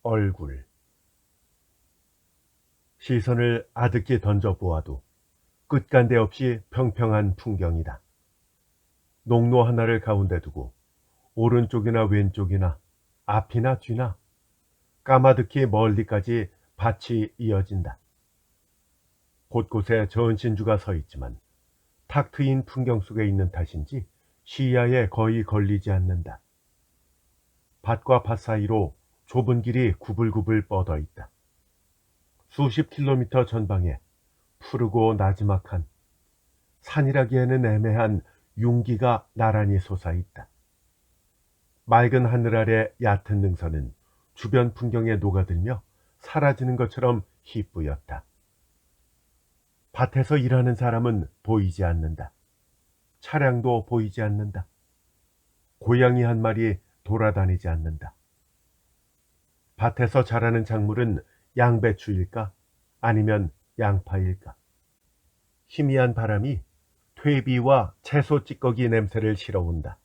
얼굴. 시선을 아득히 던져보아도 끝간데 없이 평평한 풍경이다. 농로 하나를 가운데 두고 오른쪽이나 왼쪽이나 앞이나 뒤나 까마득히 멀리까지 밭이 이어진다. 곳곳에 전신주가 서 있지만 탁 트인 풍경 속에 있는 탓인지 시야에 거의 걸리지 않는다. 밭과 밭 사이로 좁은 길이 구불구불 뻗어 있다. 수십 킬로미터 전방에 푸르고 나지막한, 산이라기에는 애매한 융기가 나란히 솟아있다. 맑은 하늘 아래 얕은 능선은 주변 풍경에 녹아들며 사라지는 것처럼 희뿌옇다. 밭에서 일하는 사람은 보이지 않는다. 차량도 보이지 않는다. 고양이 한 마리 돌아다니지 않는다. 밭에서 자라는 작물은 양배추일까? 아니면 양파일까? 희미한 바람이 퇴비와 채소 찌꺼기 냄새를 실어온다.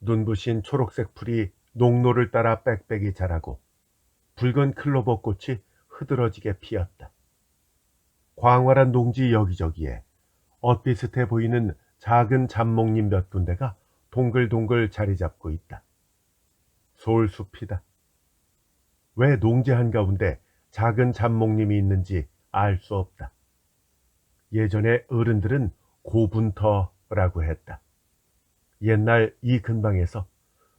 눈부신 초록색 풀이 농로를 따라 빽빽이 자라고 붉은 클로버 꽃이 흐드러지게 피었다. 광활한 농지 여기저기에 엇비슷해 보이는 작은 잡목잎 몇 군데가 동글동글 자리 잡고 있다. 솔숲이다. 왜 농지 한가운데 작은 잡목잎이 있는지 알 수 없다. 예전에 어른들은 고분터라고 했다. 옛날 이 근방에서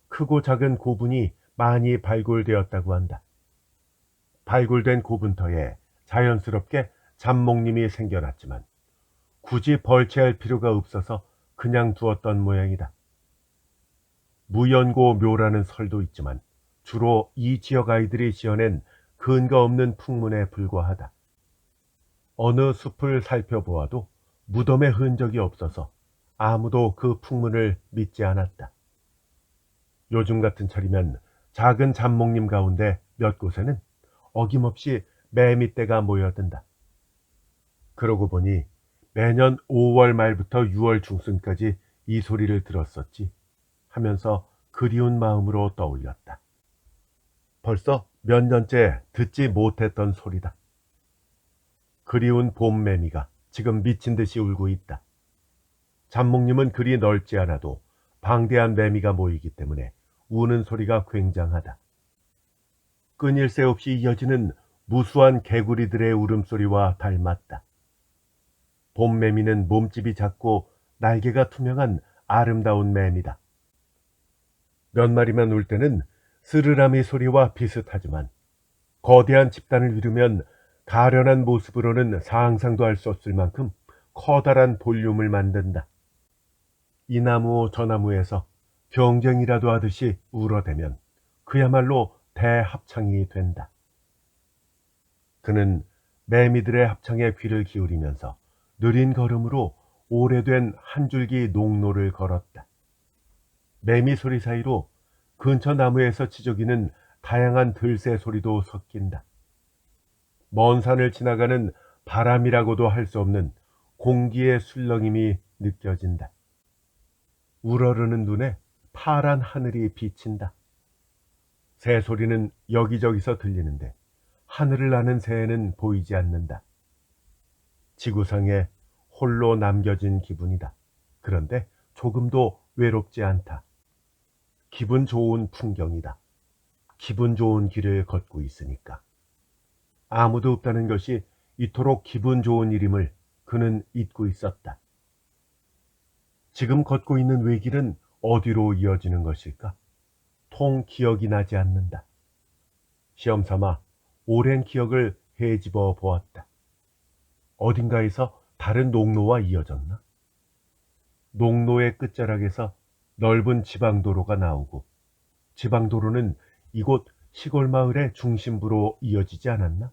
크고 작은 고분이 많이 발굴되었다고 한다. 발굴된 고분터에 자연스럽게 잡목님이 생겨났지만 굳이 벌채할 필요가 없어서 그냥 두었던 모양이다. 무연고 묘라는 설도 있지만 주로 이 지역 아이들이 지어낸 근거 없는 풍문에 불과하다. 어느 숲을 살펴보아도 무덤의 흔적이 없어서 아무도 그 풍문을 믿지 않았다. 요즘 같은 철이면 작은 잡목림 가운데 몇 곳에는 어김없이 매미떼가 모여든다. 그러고 보니 매년 5월 말부터 6월 중순까지 이 소리를 들었었지 하면서 그리운 마음으로 떠올렸다. 벌써 몇 년째 듣지 못했던 소리다. 그리운 봄매미가 지금 미친 듯이 울고 있다. 잡목님은 그리 넓지 않아도 방대한 매미가 모이기 때문에 우는 소리가 굉장하다. 끊일 새 없이 이어지는 무수한 개구리들의 울음소리와 닮았다. 봄매미는 몸집이 작고 날개가 투명한 아름다운 매미다. 몇 마리만 울 때는 스르라미 소리와 비슷하지만 거대한 집단을 이루면 가련한 모습으로는 상상도 할 수 없을 만큼 커다란 볼륨을 만든다. 이 나무 저 나무에서 경쟁이라도 하듯이 울어대면 그야말로 대합창이 된다. 그는 매미들의 합창에 귀를 기울이면서 느린 걸음으로 오래된 한 줄기 농로를 걸었다. 매미 소리 사이로 근처 나무에서 지저귀는 다양한 들새 소리도 섞인다. 먼 산을 지나가는 바람이라고도 할 수 없는 공기의 술렁임이 느껴진다. 우러르는 눈에 파란 하늘이 비친다. 새 소리는 여기저기서 들리는데 하늘을 나는 새는 보이지 않는다. 지구상에 홀로 남겨진 기분이다. 그런데 조금도 외롭지 않다. 기분 좋은 풍경이다. 기분 좋은 길을 걷고 있으니까. 아무도 없다는 것이 이토록 기분 좋은 일임을 그는 잊고 있었다. 지금 걷고 있는 외길은 어디로 이어지는 것일까? 통 기억이 나지 않는다. 시험삼아 오랜 기억을 헤집어 보았다. 어딘가에서 다른 농로와 이어졌나? 농로의 끝자락에서 넓은 지방도로가 나오고 지방도로는 이곳 시골 마을의 중심부로 이어지지 않았나?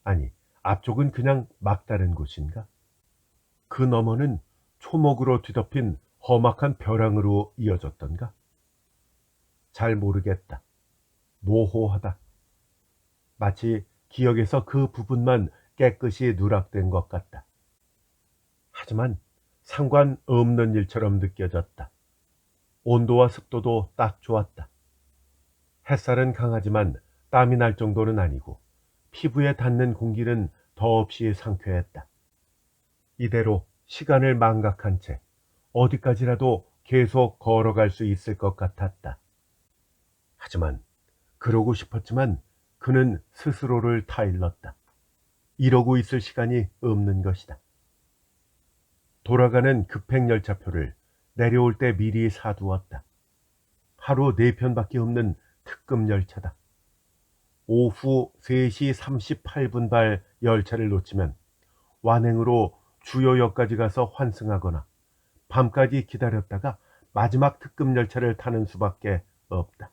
아니, 앞쪽은 그냥 막다른 곳인가? 그 너머는 초목으로 뒤덮인 험악한 벼랑으로 이어졌던가? 잘 모르겠다. 모호하다. 마치 기억에서 그 부분만 깨끗이 누락된 것 같다. 하지만 상관없는 일처럼 느껴졌다. 온도와 습도도 딱 좋았다. 햇살은 강하지만 땀이 날 정도는 아니고 피부에 닿는 공기는 더없이 상쾌했다. 이대로 시간을 망각한 채 어디까지라도 계속 걸어갈 수 있을 것 같았다. 하지만 그러고 싶었지만 그는 스스로를 타일렀다. 이러고 있을 시간이 없는 것이다. 돌아가는 급행열차표를 내려올 때 미리 사두었다. 하루 4편밖에 없는 특급 열차다. 오후 3시 38분 발 열차를 놓치면 완행으로 주요역까지 가서 환승하거나 밤까지 기다렸다가 마지막 특급 열차를 타는 수밖에 없다.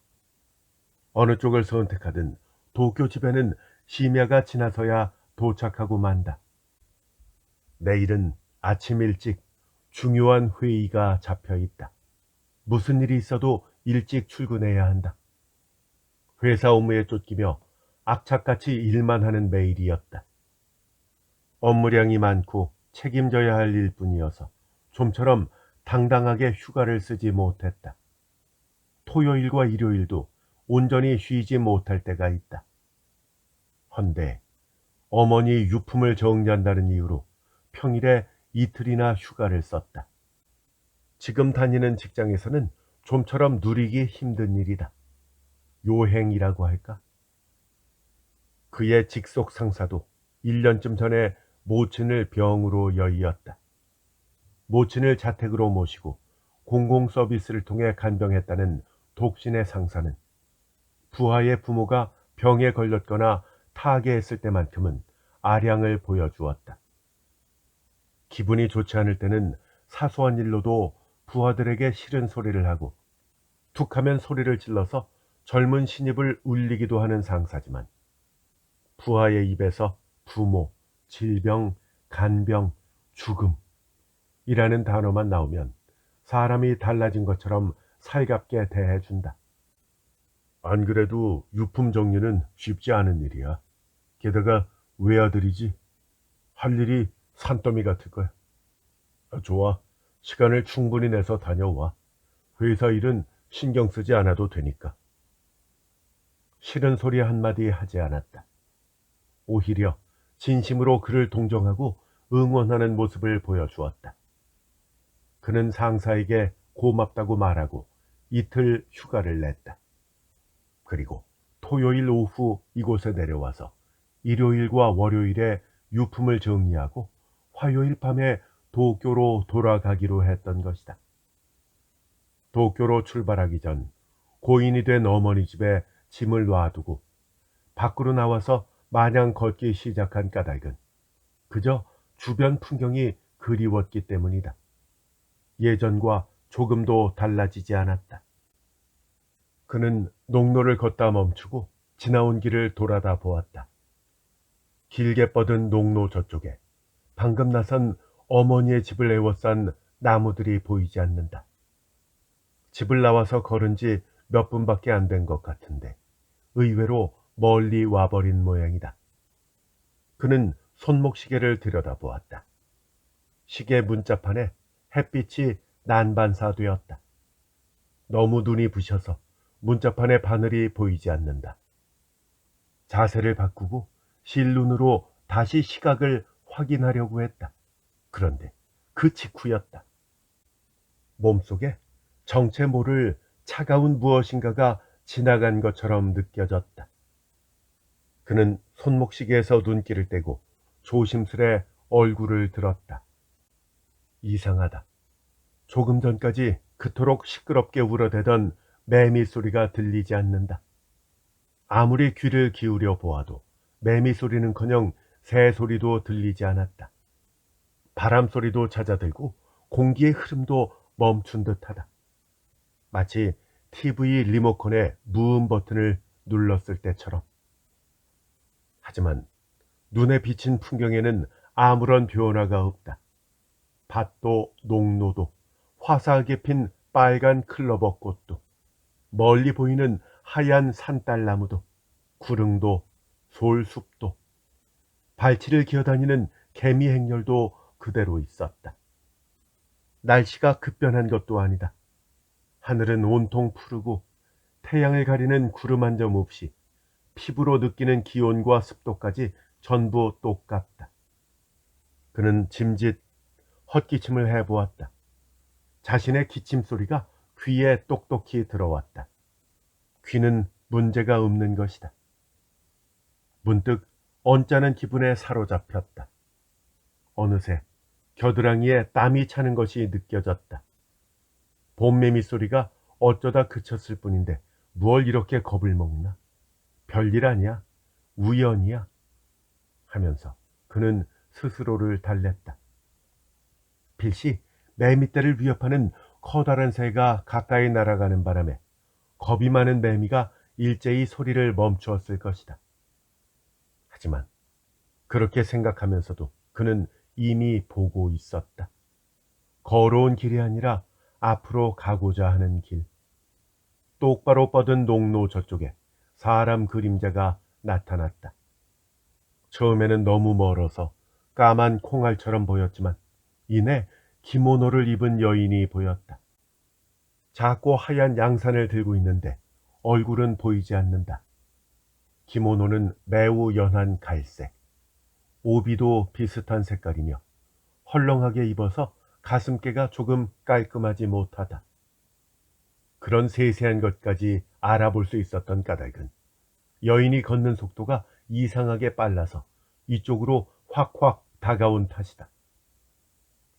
어느 쪽을 선택하든 도쿄 집에는 심야가 지나서야 도착하고 만다. 내일은 아침 일찍 중요한 회의가 잡혀 있다. 무슨 일이 있어도 일찍 출근해야 한다. 회사 업무에 쫓기며 악착같이 일만 하는 매일이었다. 업무량이 많고 책임져야 할 일뿐이어서 좀처럼 당당하게 휴가를 쓰지 못했다. 토요일과 일요일도 온전히 쉬지 못할 때가 있다. 헌데 어머니 유품을 정리한다는 이유로 평일에 이틀이나 휴가를 썼다. 지금 다니는 직장에서는 좀처럼 누리기 힘든 일이다. 요행이라고 할까? 그의 직속 상사도 1년쯤 전에 모친을 병으로 여의었다. 모친을 자택으로 모시고 공공 서비스를 통해 간병했다는 독신의 상사는 부하의 부모가 병에 걸렸거나 타계했을 때만큼은 아량을 보여주었다. 기분이 좋지 않을 때는 사소한 일로도 부하들에게 싫은 소리를 하고 툭하면 소리를 질러서 젊은 신입을 울리기도 하는 상사지만 부하의 입에서 부모, 질병, 간병, 죽음이라는 단어만 나오면 사람이 달라진 것처럼 살갑게 대해준다. 안 그래도 유품 정리는 쉽지 않은 일이야. 게다가 외아들이지. 할 일이 산더미 같을 거야. 좋아. 시간을 충분히 내서 다녀와. 회사 일은 신경 쓰지 않아도 되니까. 싫은 소리 한마디 하지 않았다. 오히려 진심으로 그를 동정하고 응원하는 모습을 보여주었다. 그는 상사에게 고맙다고 말하고 이틀 휴가를 냈다. 그리고 토요일 오후 이곳에 내려와서 일요일과 월요일에 유품을 정리하고 화요일 밤에 도쿄로 돌아가기로 했던 것이다. 도쿄로 출발하기 전 고인이 된 어머니 집에 짐을 놔두고 밖으로 나와서 마냥 걷기 시작한 까닭은 그저 주변 풍경이 그리웠기 때문이다. 예전과 조금도 달라지지 않았다. 그는 농로를 걷다 멈추고 지나온 길을 돌아다 보았다. 길게 뻗은 농로 저쪽에 방금 나선 어머니의 집을 에워싼 나무들이 보이지 않는다. 집을 나와서 걸은 지 몇 분밖에 안 된 것 같은데 의외로 멀리 와버린 모양이다. 그는 손목시계를 들여다보았다. 시계 문자판에 햇빛이 난반사되었다. 너무 눈이 부셔서 문자판의 바늘이 보이지 않는다. 자세를 바꾸고 실눈으로 다시 시각을 확인하려고 했다. 그런데 그 직후였다. 몸속에 정체 모를 차가운 무엇인가가 지나간 것처럼 느껴졌다. 그는 손목시계에서 눈길을 떼고 조심스레 얼굴을 들었다. 이상하다. 조금 전까지 그토록 시끄럽게 울어대던 매미 소리가 들리지 않는다. 아무리 귀를 기울여 보아도 매미 소리는커녕 새 소리도 들리지 않았다. 바람 소리도 잦아들고 공기의 흐름도 멈춘 듯하다. 마치 TV 리모컨의 무음 버튼을 눌렀을 때처럼. 하지만 눈에 비친 풍경에는 아무런 변화가 없다. 밭도 농로도 화사하게 핀 빨간 클로버 꽃도 멀리 보이는 하얀 산딸나무도 구릉도 솔숲도 발치를 기어다니는 개미 행렬도 그대로 있었다. 날씨가 급변한 것도 아니다. 하늘은 온통 푸르고 태양을 가리는 구름 한 점 없이 피부로 느끼는 기온과 습도까지 전부 똑같다. 그는 짐짓 헛기침을 해보았다. 자신의 기침 소리가 귀에 똑똑히 들어왔다. 귀는 문제가 없는 것이다. 문득 언짢은 기분에 사로잡혔다. 어느새 겨드랑이에 땀이 차는 것이 느껴졌다. 봄매미 소리가 어쩌다 그쳤을 뿐인데 뭘 이렇게 겁을 먹나? 별일 아니야? 우연이야? 하면서 그는 스스로를 달랬다. 필시 매미떼를 위협하는 커다란 새가 가까이 날아가는 바람에 겁이 많은 매미가 일제히 소리를 멈추었을 것이다. 하지만 그렇게 생각하면서도 그는 이미 보고 있었다. 걸어온 길이 아니라 앞으로 가고자 하는 길. 똑바로 뻗은 농로 저쪽에 사람 그림자가 나타났다. 처음에는 너무 멀어서 까만 콩알처럼 보였지만 이내 기모노를 입은 여인이 보였다. 작고 하얀 양산을 들고 있는데 얼굴은 보이지 않는다. 기모노는 매우 연한 갈색, 오비도 비슷한 색깔이며 헐렁하게 입어서 가슴께가 조금 깔끔하지 못하다. 그런 세세한 것까지 알아볼 수 있었던 까닭은 여인이 걷는 속도가 이상하게 빨라서 이쪽으로 확확 다가온 탓이다.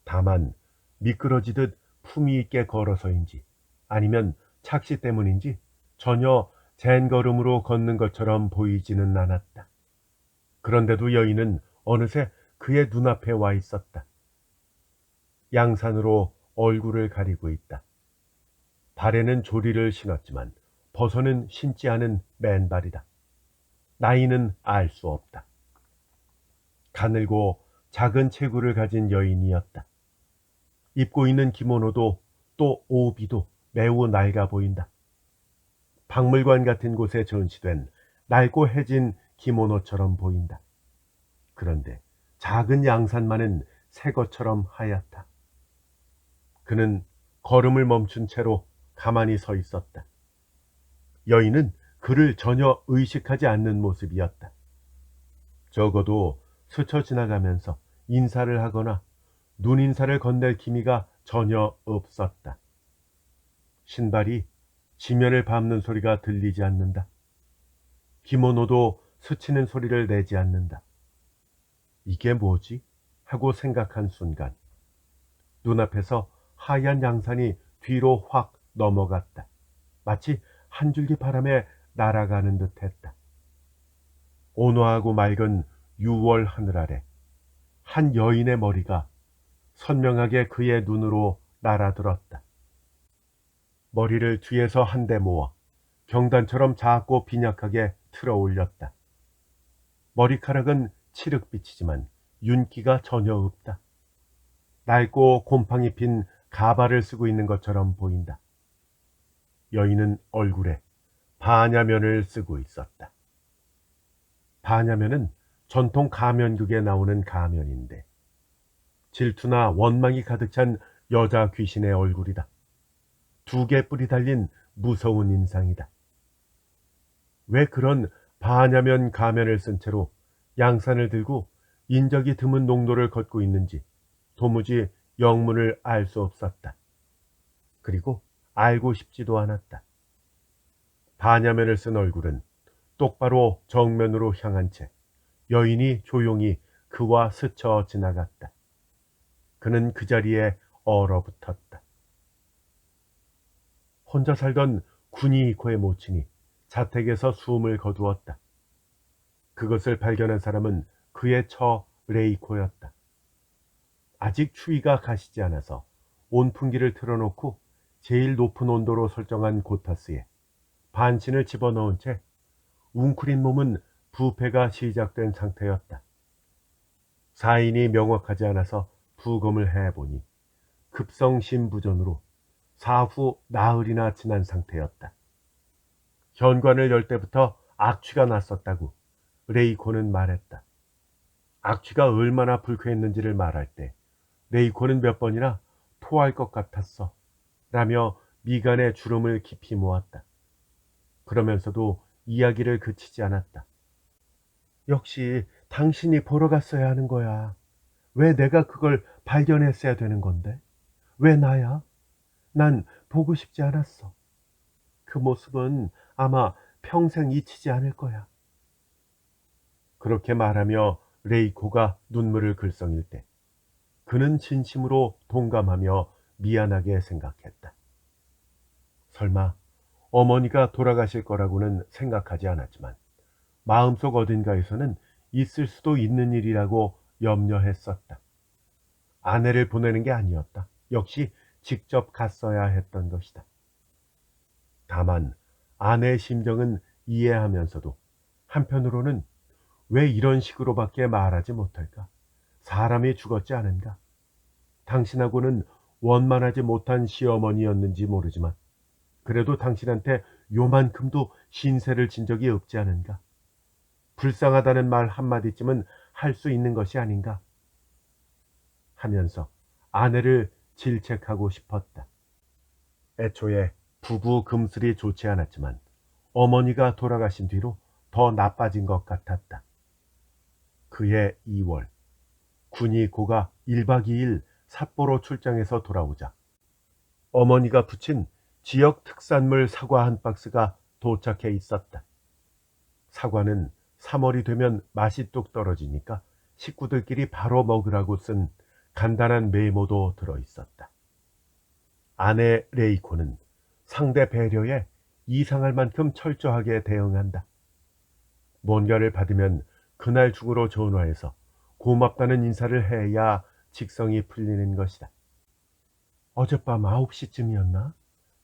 다만 미끄러지듯 품위 있게 걸어서인지 아니면 착시 때문인지 전혀 젠걸음으로 걷는 것처럼 보이지는 않았다. 그런데도 여인은 어느새 그의 눈앞에 와 있었다. 양산으로 얼굴을 가리고 있다. 발에는 조리를 신었지만 벗어는 신지 않은 맨발이다. 나이는 알 수 없다. 가늘고 작은 체구를 가진 여인이었다. 입고 있는 기모노도 또 오비도 매우 낡아 보인다. 박물관 같은 곳에 전시된 낡고 해진 기모노처럼 보인다. 그런데 작은 양산만은 새 것처럼 하얗다. 그는 걸음을 멈춘 채로 가만히 서 있었다. 여인은 그를 전혀 의식하지 않는 모습이었다. 적어도 스쳐 지나가면서 인사를 하거나 눈인사를 건넬 기미가 전혀 없었다. 신발이 지면을 밟는 소리가 들리지 않는다. 기모노도 스치는 소리를 내지 않는다. 이게 뭐지? 하고 생각한 순간 눈앞에서 하얀 양산이 뒤로 확 넘어갔다. 마치 한 줄기 바람에 날아가는 듯 했다. 온화하고 맑은 6월 하늘 아래 한 여인의 머리가 선명하게 그의 눈으로 날아들었다. 머리를 뒤에서 한데 모아 경단처럼 작고 빈약하게 틀어 올렸다. 머리카락은 칠흑빛이지만 윤기가 전혀 없다. 낡고 곰팡이 핀 가발을 쓰고 있는 것처럼 보인다. 여인은 얼굴에 반야면을 쓰고 있었다. 반야면은 전통 가면극에 나오는 가면인데 질투나 원망이 가득 찬 여자 귀신의 얼굴이다. 두 개 뿔이 달린 무서운 인상이다. 왜 그런 반야면 가면을 쓴 채로 양산을 들고 인적이 드문 농로를 걷고 있는지 도무지 영문을 알 수 없었다. 그리고 알고 싶지도 않았다. 반야면을 쓴 얼굴은 똑바로 정면으로 향한 채 여인이 조용히 그와 스쳐 지나갔다. 그는 그 자리에 얼어붙었다. 혼자 살던 구니히코의 모친이 자택에서 숨을 거두었다. 그것을 발견한 사람은 그의 처 레이코였다. 아직 추위가 가시지 않아서 온풍기를 틀어놓고 제일 높은 온도로 설정한 고타스에 반신을 집어넣은 채 웅크린 몸은 부패가 시작된 상태였다. 사인이 명확하지 않아서 부검을 해보니 급성심부전으로 사후 나흘이나 지난 상태였다. 현관을 열 때부터 악취가 났었다고 레이코는 말했다. 악취가 얼마나 불쾌했는지를 말할 때 레이코는 몇 번이나 토할 것 같았어 라며 미간에 주름을 깊이 모았다. 그러면서도 이야기를 그치지 않았다. 역시 당신이 보러 갔어야 하는 거야. 왜 내가 그걸 발견했어야 되는 건데? 왜 나야? 난 보고 싶지 않았어. 그 모습은 아마 평생 잊히지 않을 거야. 그렇게 말하며 레이코가 눈물을 글썽일 때 그는 진심으로 동감하며 미안하게 생각했다. 설마 어머니가 돌아가실 거라고는 생각하지 않았지만 마음속 어딘가에서는 있을 수도 있는 일이라고 염려했었다. 아내를 보내는 게 아니었다. 역시 직접 갔어야 했던 것이다. 다만 아내의 심정은 이해하면서도 한편으로는 왜 이런 식으로밖에 말하지 못할까? 사람이 죽었지 않은가? 당신하고는 원만하지 못한 시어머니였는지 모르지만 그래도 당신한테 요만큼도 신세를 진 적이 없지 않은가? 불쌍하다는 말 한마디쯤은 할 수 있는 것이 아닌가? 하면서 아내를 질책하고 싶었다. 애초에 부부 금슬이 좋지 않았지만 어머니가 돌아가신 뒤로 더 나빠진 것 같았다. 그해 2월 군이고가 1박 2일 삿포로 출장에서 돌아오자 어머니가 붙인 지역 특산물 사과 한 박스가 도착해 있었다. 사과는 3월이 되면 맛이 뚝 떨어지니까 식구들끼리 바로 먹으라고 쓴 간단한 메모도 들어 있었다. 아내 레이코는 상대 배려에 이상할 만큼 철저하게 대응한다. 뭔가를 받으면 그날 중으로 전화해서 고맙다는 인사를 해야 직성이 풀리는 것이다. 어젯밤 9시쯤이었나?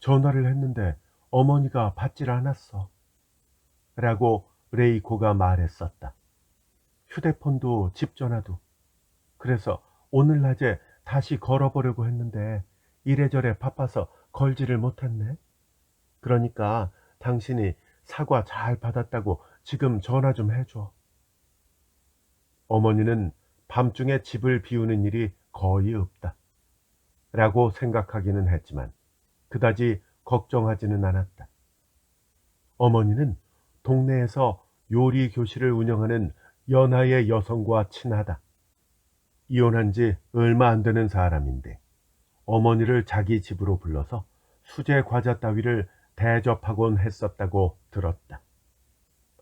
전화를 했는데 어머니가 받질 않았어. 라고 레이코가 말했었다. 휴대폰도 집 전화도. 그래서 오늘 낮에 다시 걸어보려고 했는데 이래저래 바빠서 걸지를 못했네. 그러니까 당신이 사과 잘 받았다고 지금 전화 좀 해줘. 어머니는 밤중에 집을 비우는 일이 거의 없다. 라고 생각하기는 했지만 그다지 걱정하지는 않았다. 어머니는 동네에서 요리 교실을 운영하는 연하의 여성과 친하다. 이혼한 지 얼마 안 되는 사람인데 어머니를 자기 집으로 불러서 수제 과자 따위를 대접하곤 했었다고 들었다.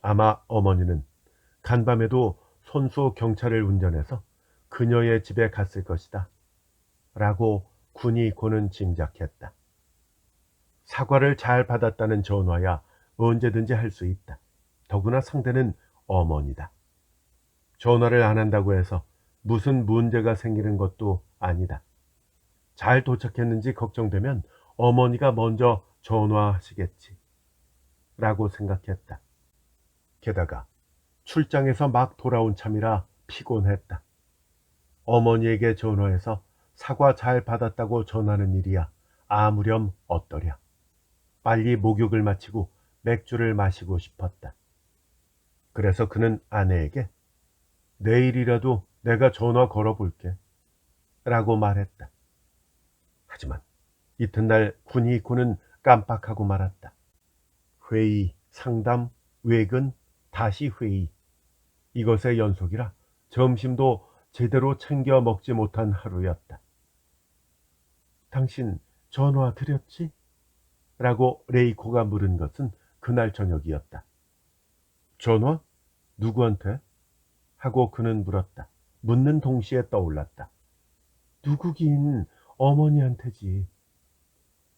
아마 어머니는 간밤에도 손수 경찰을 운전해서 그녀의 집에 갔을 것이다. 라고 군이고는 짐작했다. 사과를 잘 받았다는 전화야 언제든지 할 수 있다. 더구나 상대는 어머니다. 전화를 안 한다고 해서 무슨 문제가 생기는 것도 아니다. 잘 도착했는지 걱정되면 어머니가 먼저 전화하시겠지. 라고 생각했다. 게다가 출장에서 막 돌아온 참이라 피곤했다. 어머니에게 전화해서 사과 잘 받았다고 전하는 일이야 아무렴 어떠랴. 빨리 목욕을 마치고 맥주를 마시고 싶었다. 그래서 그는 아내에게 내일이라도 내가 전화 걸어볼게 라고 말했다. 하지만 이튿날 군이고는 깜빡하고 말았다. 회의, 상담, 외근, 다시 회의. 이것의 연속이라 점심도 제대로 챙겨 먹지 못한 하루였다. 당신 전화 드렸지? 라고 레이코가 물은 것은 그날 저녁이었다. 전화? 누구한테? 하고 그는 물었다. 묻는 동시에 떠올랐다. 누구긴 어머니한테지.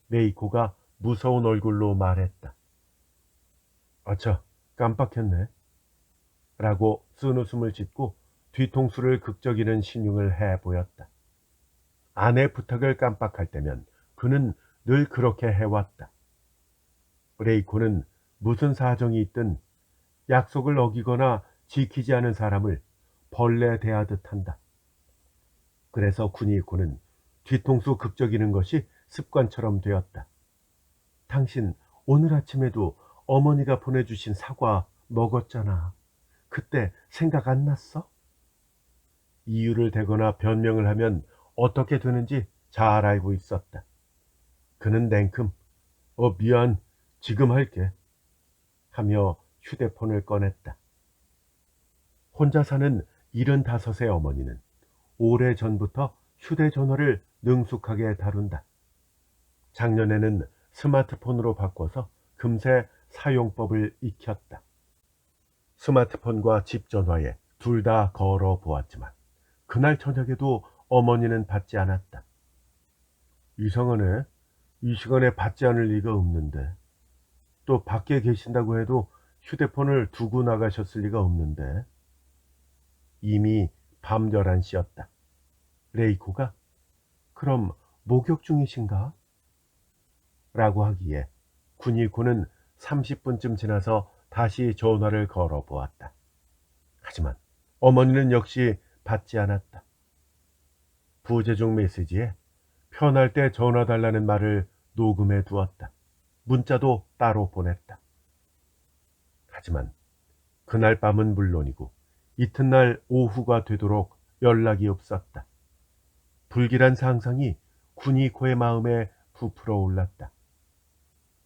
레이코가 무서운 얼굴로 말했다. 아차, 깜빡했네. 라고 쓴 웃음을 짓고 뒤통수를 극적이는 신용을 해 보였다. 아내 부탁을 깜빡할 때면 그는 늘 그렇게 해왔다. 레이코는 무슨 사정이 있든 약속을 어기거나 지키지 않은 사람을 벌레 대하듯 한다. 그래서 군이고는 뒤통수 극적이는 것이 습관처럼 되었다. 당신 오늘 아침에도 어머니가 보내주신 사과 먹었잖아. 그때 생각 안 났어? 이유를 대거나 변명을 하면 어떻게 되는지 잘 알고 있었다. 그는 냉큼 미안, 지금 할게. 하며 휴대폰을 꺼냈다. 혼자 사는 75의 어머니는 오래전부터 휴대전화를 능숙하게 다룬다. 작년에는 스마트폰으로 바꿔서 금세 사용법을 익혔다. 스마트폰과 집전화에 둘 다 걸어 보았지만 그날 저녁에도 어머니는 받지 않았다. 이상하네. 이 시간에 받지 않을 리가 없는데. 또 밖에 계신다고 해도 휴대폰을 두고 나가셨을 리가 없는데. 이미 밤 11시였다. 레이코가 그럼 목욕 중이신가? 라고 하기에 군이코는 30분쯤 지나서 다시 전화를 걸어 보았다. 하지만 어머니는 역시 받지 않았다. 부재중 메시지에 편할 때 전화 달라는 말을 녹음해 두었다. 문자도 따로 보냈다. 하지만 그날 밤은 물론이고 이튿날 오후가 되도록 연락이 없었다. 불길한 상상이 군이코의 마음에 부풀어 올랐다.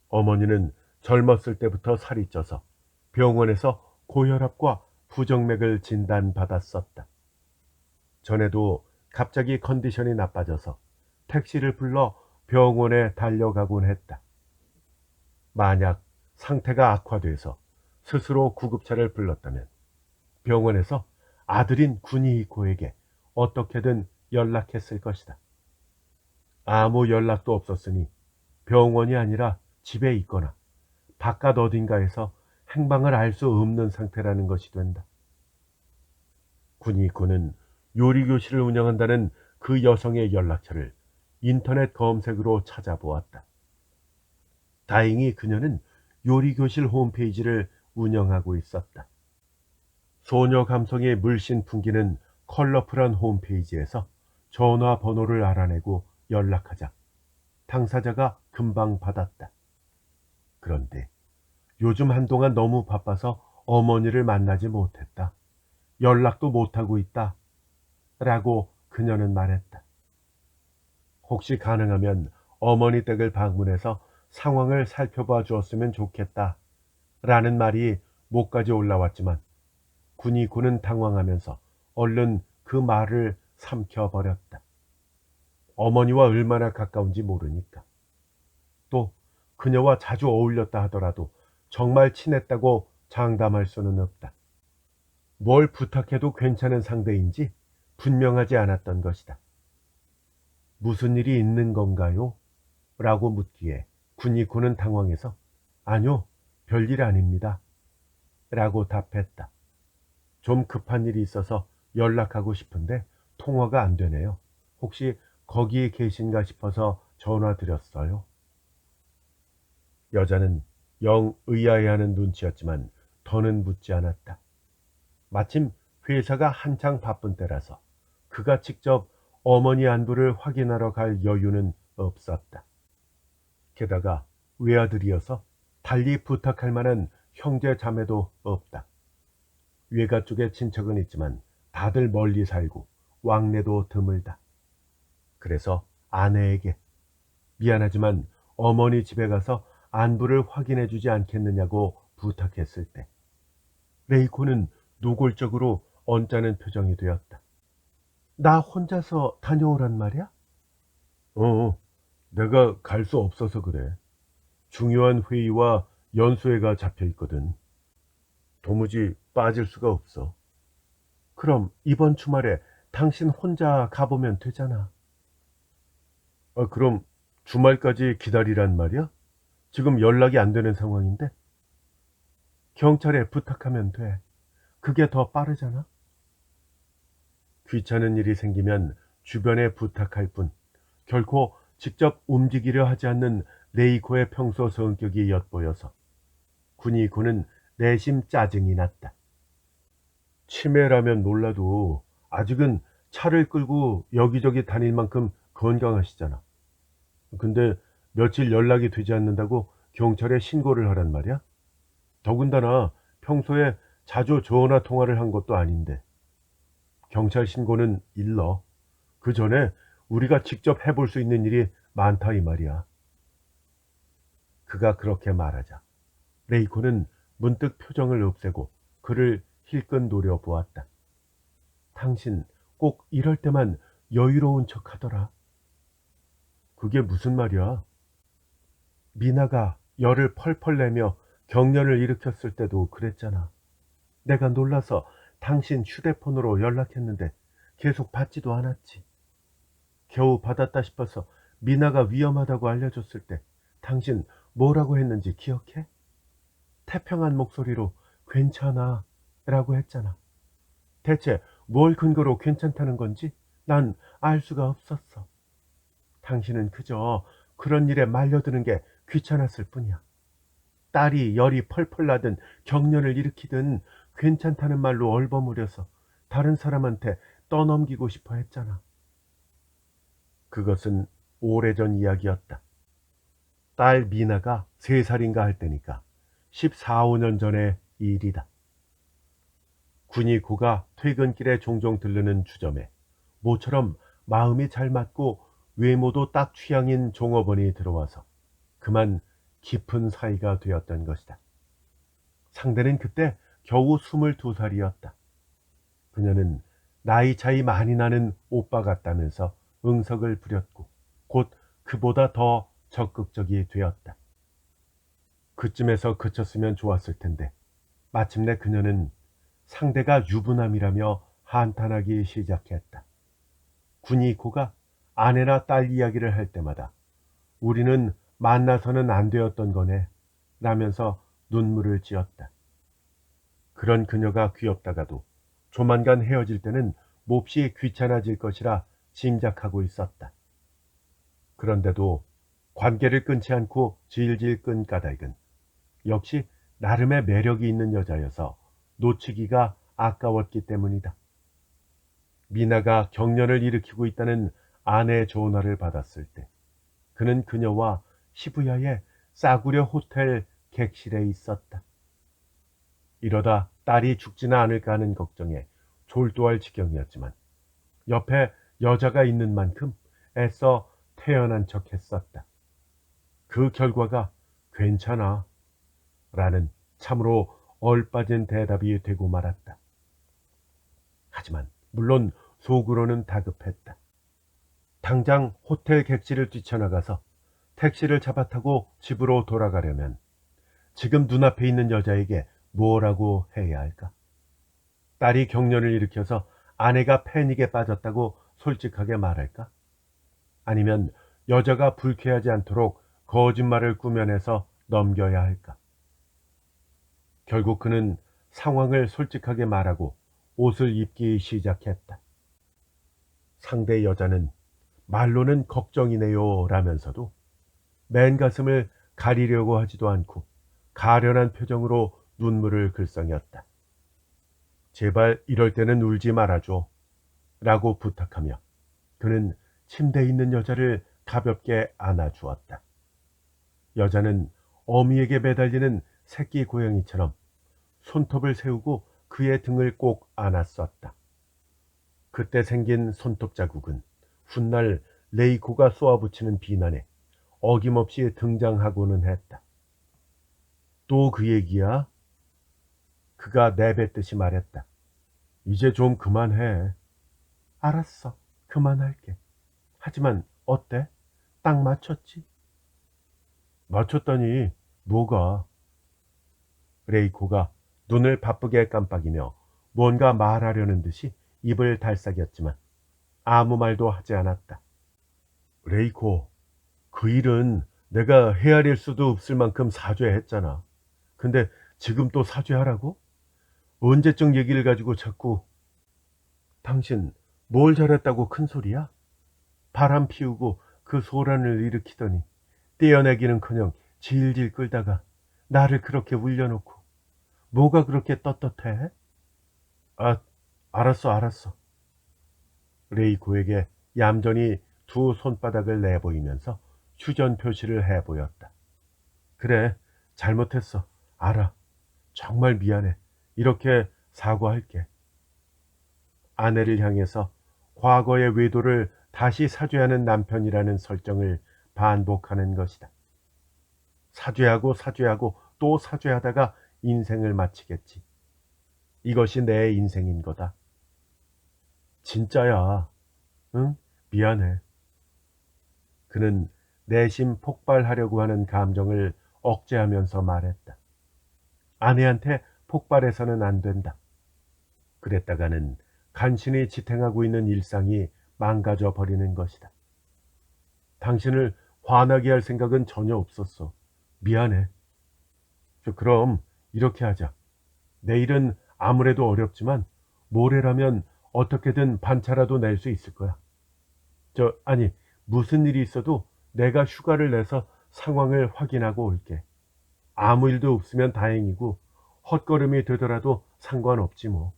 어머니는 젊었을 때부터 살이 쪄서 병원에서 고혈압과 부정맥을 진단받았었다. 전에도 갑자기 컨디션이 나빠져서 택시를 불러 병원에 달려가곤 했다. 만약 상태가 악화돼서 스스로 구급차를 불렀다면 병원에서 아들인 군이히코에게 어떻게든 연락했을 것이다. 아무 연락도 없었으니 병원이 아니라 집에 있거나 바깥 어딘가에서 행방을 알 수 없는 상태라는 것이 된다. 군이코는 요리교실을 운영한다는 그 여성의 연락처를 인터넷 검색으로 찾아보았다. 다행히 그녀는 요리교실 홈페이지를 운영하고 있었다. 소녀 감성의 물씬 풍기는 컬러풀한 홈페이지에서 전화번호를 알아내고 연락하자 당사자가 금방 받았다. 그런데 요즘 한동안 너무 바빠서 어머니를 만나지 못했다. 연락도 못하고 있다. 라고 그녀는 말했다. 혹시 가능하면 어머니 댁을 방문해서 상황을 살펴봐 주었으면 좋겠다. 라는 말이 목까지 올라왔지만 군이코는 당황하면서 얼른 그 말을 삼켜버렸다. 어머니와 얼마나 가까운지 모르니까. 또 그녀와 자주 어울렸다 하더라도 정말 친했다고 장담할 수는 없다. 뭘 부탁해도 괜찮은 상대인지 분명하지 않았던 것이다. 무슨 일이 있는 건가요? 라고 묻기에 군이코는 당황해서 아니요, 별일 아닙니다. 라고 답했다. 좀 급한 일이 있어서 연락하고 싶은데 통화가 안 되네요. 혹시 거기에 계신가 싶어서 전화 드렸어요. 여자는 영 의아해하는 눈치였지만 더는 묻지 않았다. 마침 회사가 한창 바쁜 때라서 그가 직접 어머니 안부를 확인하러 갈 여유는 없었다. 게다가 외아들이어서 달리 부탁할 만한 형제 자매도 없다. 외가 쪽에 친척은 있지만 다들 멀리 살고 왕래도 드물다. 그래서 아내에게 미안하지만 어머니 집에 가서 안부를 확인해 주지 않겠느냐고 부탁했을 때 레이코는 노골적으로 언짢은 표정이 되었다. 나 혼자서 다녀오란 말이야? 내가 갈 수 없어서 그래. 중요한 회의와 연수회가 잡혀 있거든. 도무지 빠질 수가 없어. 그럼 이번 주말에 당신 혼자 가보면 되잖아. 그럼 주말까지 기다리란 말이야? 지금 연락이 안 되는 상황인데? 경찰에 부탁하면 돼. 그게 더 빠르잖아. 귀찮은 일이 생기면 주변에 부탁할 뿐 결코 직접 움직이려 하지 않는 레이코의 평소 성격이 엿보여서 군이코는 내심 짜증이 났다. 치매라면 몰라도 아직은 차를 끌고 여기저기 다닐 만큼 건강하시잖아. 근데 며칠 연락이 되지 않는다고 경찰에 신고를 하란 말이야? 더군다나 평소에 자주 전화 통화를 한 것도 아닌데. 경찰 신고는 일러. 그 전에 우리가 직접 해볼 수 있는 일이 많다 이 말이야. 그가 그렇게 말하자 레이코는 문득 표정을 없애고 그를 힐끗 노려보았다. 당신 꼭 이럴 때만 여유로운 척 하더라. 그게 무슨 말이야? 미나가 열을 펄펄 내며 격려를 일으켰을 때도 그랬잖아. 내가 놀라서 당신 휴대폰으로 연락했는데 계속 받지도 않았지. 겨우 받았다 싶어서 미나가 위험하다고 알려줬을 때 당신 뭐라고 했는지 기억해? 태평한 목소리로 괜찮아 라고 했잖아. 대체 뭘 근거로 괜찮다는 건지 난 알 수가 없었어. 당신은 그저 그런 일에 말려드는 게 귀찮았을 뿐이야. 딸이 열이 펄펄 나든 격려를 일으키든 괜찮다는 말로 얼버무려서 다른 사람한테 떠넘기고 싶어 했잖아. 그것은 오래전 이야기였다. 딸 미나가 3살인가 할 때니까 14, 15년 전의 일이다. 군이고가 퇴근길에 종종 들르는 주점에 모처럼 마음이 잘 맞고 외모도 딱 취향인 종업원이 들어와서 그만 깊은 사이가 되었던 것이다. 상대는 그때 겨우 22살이었다. 그녀는 나이 차이 많이 나는 오빠 같다면서 응석을 부렸고 곧 그보다 더 적극적이 되었다. 그쯤에서 그쳤으면 좋았을 텐데 마침내 그녀는 상대가 유부남이라며 한탄하기 시작했다. 군이고가 아내나 딸 이야기를 할 때마다 우리는 만나서는 안 되었던 거네 라면서 눈물을 지었다. 그런 그녀가 귀엽다가도 조만간 헤어질 때는 몹시 귀찮아질 것이라 짐작하고 있었다. 그런데도 관계를 끊지 않고 질질 끈 까닭은 역시 나름의 매력이 있는 여자여서 놓치기가 아까웠기 때문이다. 미나가 격년을 일으키고 있다는 아내의 전화를 받았을 때 그는 그녀와 시부야의 싸구려 호텔 객실에 있었다. 이러다 딸이 죽지는 않을까 하는 걱정에 졸도할 지경이었지만 옆에 여자가 있는 만큼 애써 태연한 척 했었다. 그 결과가 괜찮아 라는 참으로 얼빠진 대답이 되고 말았다. 하지만 물론 속으로는 다급했다. 당장 호텔 객실을 뛰쳐나가서 택시를 잡아타고 집으로 돌아가려면 지금 눈앞에 있는 여자에게 뭐라고 해야 할까? 딸이 격년을 일으켜서 아내가 패닉에 빠졌다고 솔직하게 말할까? 아니면 여자가 불쾌하지 않도록 거짓말을 꾸며내서 넘겨야 할까? 결국 그는 상황을 솔직하게 말하고 옷을 입기 시작했다. 상대 여자는 말로는 걱정이네요 라면서도 맨 가슴을 가리려고 하지도 않고 가련한 표정으로 눈물을 글썽였다. 제발 이럴 때는 울지 말아줘 라고 부탁하며 그는 침대에 있는 여자를 가볍게 안아주었다. 여자는 어미에게 매달리는 새끼 고양이처럼 손톱을 세우고 그의 등을 꼭 안았었다. 그때 생긴 손톱 자국은 훗날 레이코가 쏘아붙이는 비난에 어김없이 등장하고는 했다. 또 그 얘기야? 그가 내뱉듯이 말했다. 이제 좀 그만해. 알았어. 그만할게. 하지만 어때? 딱 맞췄지? 맞췄다니 뭐가? 레이코가 눈을 바쁘게 깜빡이며 뭔가 말하려는 듯이 입을 달싹였지만 아무 말도 하지 않았다. 레이코, 그 일은 내가 헤아릴 수도 없을 만큼 사죄했잖아. 근데 지금 또 사죄하라고? 언제적 얘기를 가지고 자꾸 당신 뭘 잘했다고 큰 소리야? 바람 피우고 그 소란을 일으키더니 떼어내기는커녕 질질 끌다가 나를 그렇게 울려놓고 뭐가 그렇게 떳떳해? 아, 알았어. 레이코에게 얌전히 두 손바닥을 내보이면서 휴전 표시를 해보였다. 그래, 잘못했어. 알아. 정말 미안해. 이렇게 사과할게. 아내를 향해서 과거의 외도를 다시 사죄하는 남편이라는 설정을 반복하는 것이다. 사죄하고 또 사죄하다가 인생을 마치겠지. 이것이 내 인생인 거다. 진짜야. 응? 미안해. 그는 내심 폭발하려고 하는 감정을 억제하면서 말했다. 아내한테 폭발해서는 안 된다. 그랬다가는 간신히 지탱하고 있는 일상이 망가져 버리는 것이다. 당신을 화나게 할 생각은 전혀 없었어. 미안해. 그럼 이렇게 하자. 내일은 아무래도 어렵지만 모레라면 어떻게든 반차라도 낼 수 있을 거야. 아니, 무슨 일이 있어도 내가 휴가를 내서 상황을 확인하고 올게. 아무 일도 없으면 다행이고 헛걸음이 되더라도 상관없지 뭐.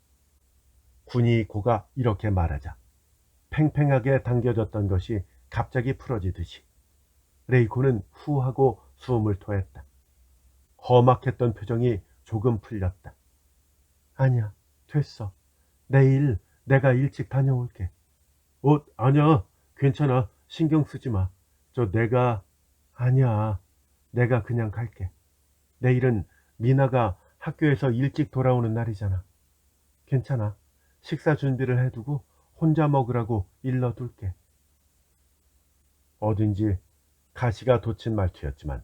군이고가 이렇게 말하자 팽팽하게 당겨졌던 것이 갑자기 풀어지듯이 레이코는 후하고 숨을 토했다. 험악했던 표정이 조금 풀렸다. 아니야, 됐어. 내일 내가 일찍 다녀올게. 아니야. 괜찮아. 신경 쓰지 마. 아니야. 내가 그냥 갈게. 내일은 미나가 학교에서 일찍 돌아오는 날이잖아. 괜찮아. 식사 준비를 해두고 혼자 먹으라고 일러둘게. 어딘지 가시가 돋친 말투였지만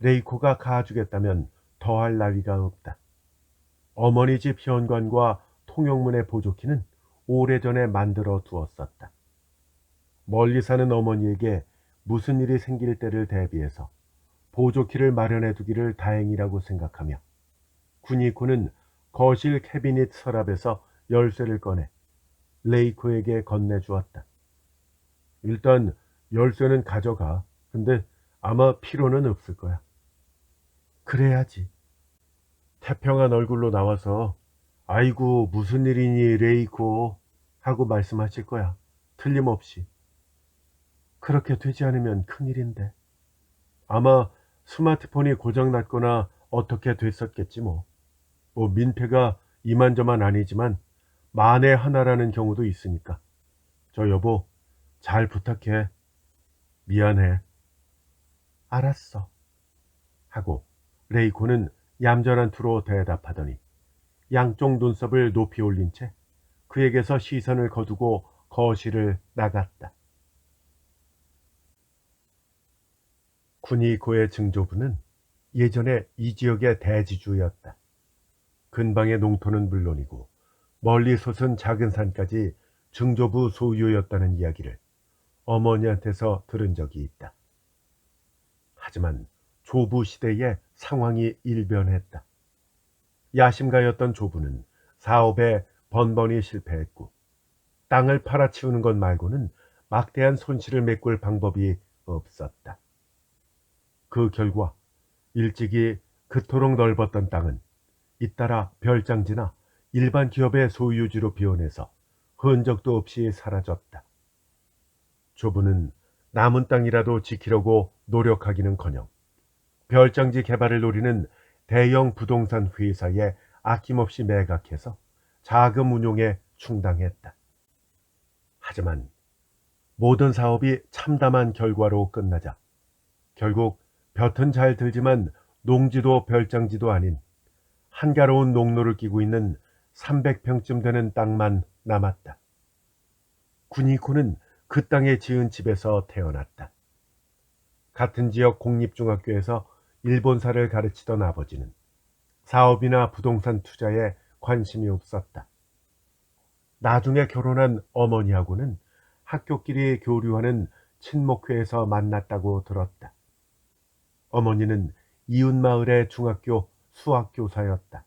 레이코가 가주겠다면 더할 나위가 없다. 어머니 집 현관과 통영문의 보조키는 오래전에 만들어 두었었다. 멀리 사는 어머니에게 무슨 일이 생길 때를 대비해서 보조키를 마련해 두기를 다행이라고 생각하며 군이코는 거실 캐비닛 서랍에서 열쇠를 꺼내 레이코에게 건네주었다. 일단 열쇠는 가져가. 근데 아마 필요는 없을 거야. 그래야지. 태평한 얼굴로 나와서 아이고 무슨 일이니 레이코 하고 말씀하실 거야. 틀림없이. 그렇게 되지 않으면 큰일인데. 아마 스마트폰이 고장났거나 어떻게 됐었겠지 뭐. 민폐가 이만저만 아니지만 만에 하나라는 경우도 있으니까. 여보, 잘 부탁해. 미안해. 알았어. 하고 레이코는 얌전한 투로 대답하더니 양쪽 눈썹을 높이 올린 채 그에게서 시선을 거두고 거실을 나갔다. 군이고의 증조부는 예전에 이 지역의 대지주였다. 근방의 농토는 물론이고 멀리 솟은 작은 산까지 증조부 소유였다는 이야기를 어머니한테서 들은 적이 있다. 하지만 조부 시대에 상황이 일변했다. 야심가였던 조부는 사업에 번번이 실패했고 땅을 팔아치우는 것 말고는 막대한 손실을 메꿀 방법이 없었다. 그 결과 일찍이 그토록 넓었던 땅은 잇따라 별장지나 일반 기업의 소유지로 비워내서 흔적도 없이 사라졌다. 조부는 남은 땅이라도 지키려고 노력하기는커녕 별장지 개발을 노리는 대형 부동산 회사에 아낌없이 매각해서 자금 운용에 충당했다. 하지만 모든 사업이 참담한 결과로 끝나자 결국 볕은 잘 들지만 농지도 별장지도 아닌 한가로운 농로를 끼고 있는 300평쯤 되는 땅만 남았다. 군이코는 그 땅에 지은 집에서 태어났다. 같은 지역 공립중학교에서 일본사를 가르치던 아버지는 사업이나 부동산 투자에 관심이 없었다. 나중에 결혼한 어머니하고는 학교끼리 교류하는 친목회에서 만났다고 들었다. 어머니는 이웃마을의 중학교 수학교사였다.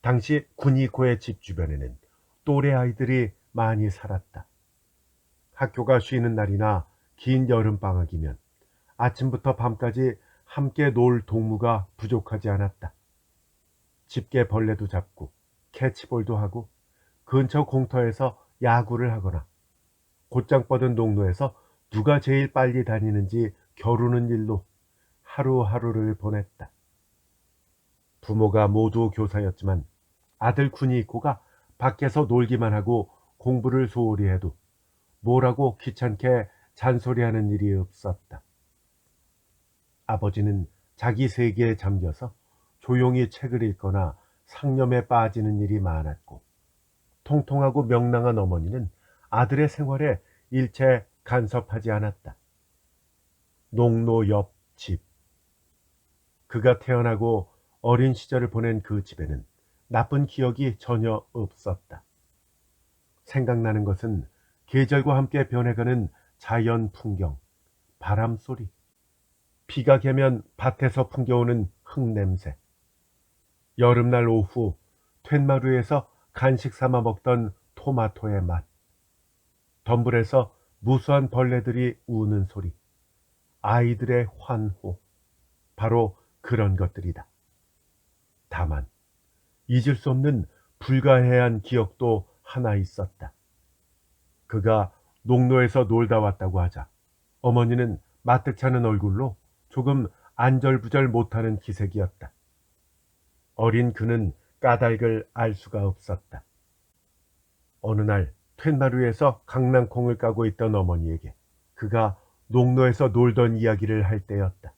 당시 군이코의 집 주변에는 또래 아이들이 많이 살았다. 학교가 쉬는 날이나 긴 여름방학이면 아침부터 밤까지 함께 놀 동무가 부족하지 않았다. 집게 벌레도 잡고 캐치볼도 하고 근처 공터에서 야구를 하거나 곧장 뻗은 농로에서 누가 제일 빨리 다니는지 겨루는 일로 하루하루를 보냈다. 부모가 모두 교사였지만 아들 군이코가 밖에서 놀기만 하고 공부를 소홀히 해도 뭐라고 귀찮게 잔소리하는 일이 없었다. 아버지는 자기 세계에 잠겨서 조용히 책을 읽거나 상념에 빠지는 일이 많았고, 통통하고 명랑한 어머니는 아들의 생활에 일체 간섭하지 않았다. 농로 옆 집. 그가 태어나고 어린 시절을 보낸 그 집에는 나쁜 기억이 전혀 없었다. 생각나는 것은 계절과 함께 변해가는 자연 풍경, 바람 소리, 비가 개면 밭에서 풍겨오는 흙냄새, 여름날 오후 툇마루에서 간식 삼아 먹던 토마토의 맛, 덤불에서 무수한 벌레들이 우는 소리, 아이들의 환호, 바로 그런 것들이다. 다만 잊을 수 없는 불가해한 기억도 하나 있었다. 그가 농로에서 놀다 왔다고 하자 어머니는 마뜩찮은 얼굴로 조금 안절부절 못하는 기색이었다. 어린 그는 까닭을 알 수가 없었다. 어느 날 툇마루에서 강낭콩을 까고 있던 어머니에게 그가 농로에서 놀던 이야기를 할 때였다.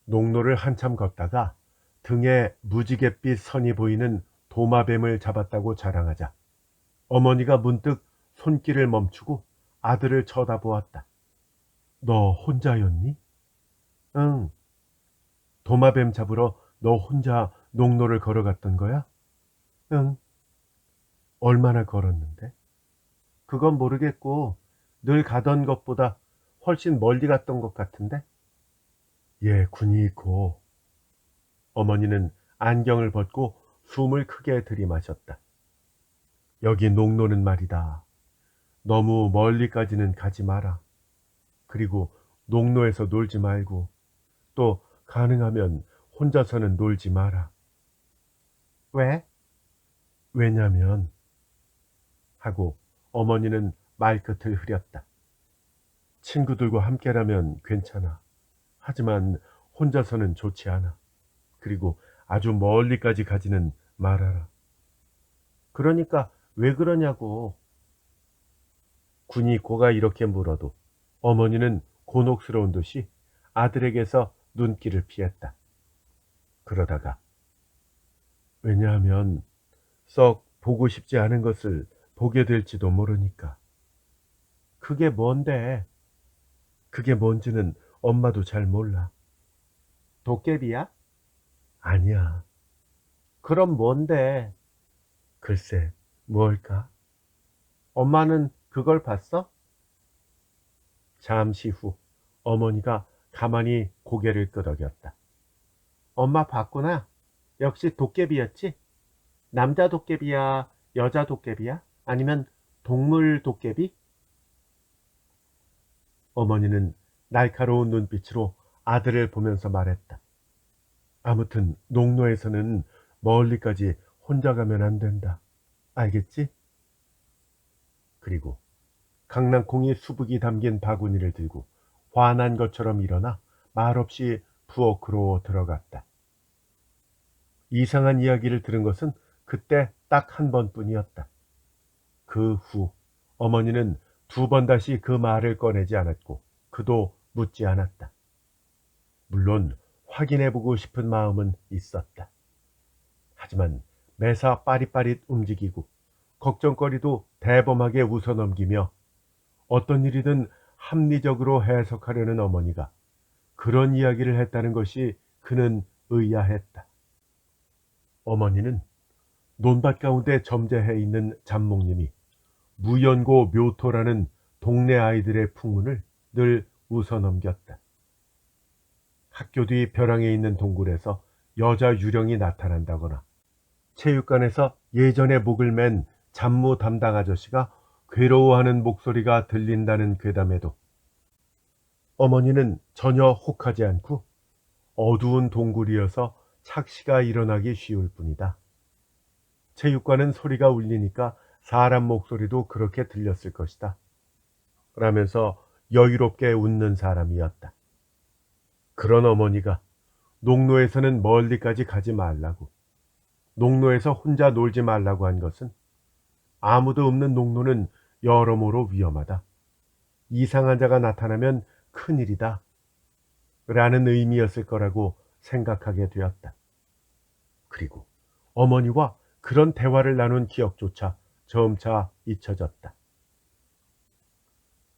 농로를 한참 걷다가 등에 무지갯빛 선이 보이는 도마뱀을 잡았다고 자랑하자 어머니가 문득 손길을 멈추고 아들을 쳐다보았다. 너 혼자였니? 응. 도마뱀 잡으러 너 혼자 농로를 걸어갔던 거야? 응. 얼마나 걸었는데? 그건 모르겠고 늘 가던 것보다 훨씬 멀리 갔던 것 같은데? 예, 군이고. 어머니는 안경을 벗고 숨을 크게 들이마셨다. 여기 농로는 말이다. 너무 멀리까지는 가지 마라. 그리고 농로에서 놀지 말고 또 가능하면 혼자서는 놀지 마라. 왜? 왜냐면 하고 어머니는 말끝을 흐렸다. 친구들과 함께라면 괜찮아. 하지만 혼자서는 좋지 않아. 그리고 아주 멀리까지 가지는 말아라. 그러니까 왜 그러냐고. 군이 고가 이렇게 물어도 어머니는 곤혹스러운 듯이 아들에게서 눈길을 피했다. 그러다가 왜냐하면 썩 보고 싶지 않은 것을 보게 될지도 모르니까. 그게 뭔데? 그게 뭔지는 엄마도 잘 몰라. 도깨비야? 아니야. 그럼 뭔데? 글쎄, 뭘까? 엄마는 그걸 봤어? 잠시 후 어머니가 가만히 고개를 끄덕였다. 엄마 봤구나. 역시 도깨비였지? 남자 도깨비야? 여자 도깨비야? 아니면 동물 도깨비? 어머니는 날카로운 눈빛으로 아들을 보면서 말했다. 아무튼 농로에서는 멀리까지 혼자 가면 안 된다. 알겠지? 그리고 강낭콩이 수북이 담긴 바구니를 들고 화난 것처럼 일어나 말없이 부엌으로 들어갔다. 이상한 이야기를 들은 것은 그때 딱 한 번뿐이었다. 그 후 어머니는 두 번 다시 그 말을 꺼내지 않았고 그도 묻지 않았다. 물론 확인해보고 싶은 마음은 있었다. 하지만 매사 빠릿빠릿 움직이고 걱정거리도 대범하게 웃어넘기며 어떤 일이든 합리적으로 해석하려는 어머니가 그런 이야기를 했다는 것이 그는 의아했다. 어머니는 논밭 가운데 점재해 있는 잡목님이 무연고 묘토라는 동네 아이들의 풍문을 늘 웃어넘겼다. 학교 뒤 벼랑에 있는 동굴에서 여자 유령이 나타난다거나 체육관에서 예전에 목을 맨 잡무 담당 아저씨가 괴로워하는 목소리가 들린다는 괴담에도 어머니는 전혀 혹하지 않고 어두운 동굴이어서 착시가 일어나기 쉬울 뿐이다. 체육관은 소리가 울리니까 사람 목소리도 그렇게 들렸을 것이다. 라면서 여유롭게 웃는 사람이었다. 그런 어머니가 농로에서는 멀리까지 가지 말라고, 농로에서 혼자 놀지 말라고 한 것은 아무도 없는 농로는 여러모로 위험하다. 이상한 자가 나타나면 큰일이다. 라는 의미였을 거라고 생각하게 되었다. 그리고 어머니와 그런 대화를 나눈 기억조차 점차 잊혀졌다.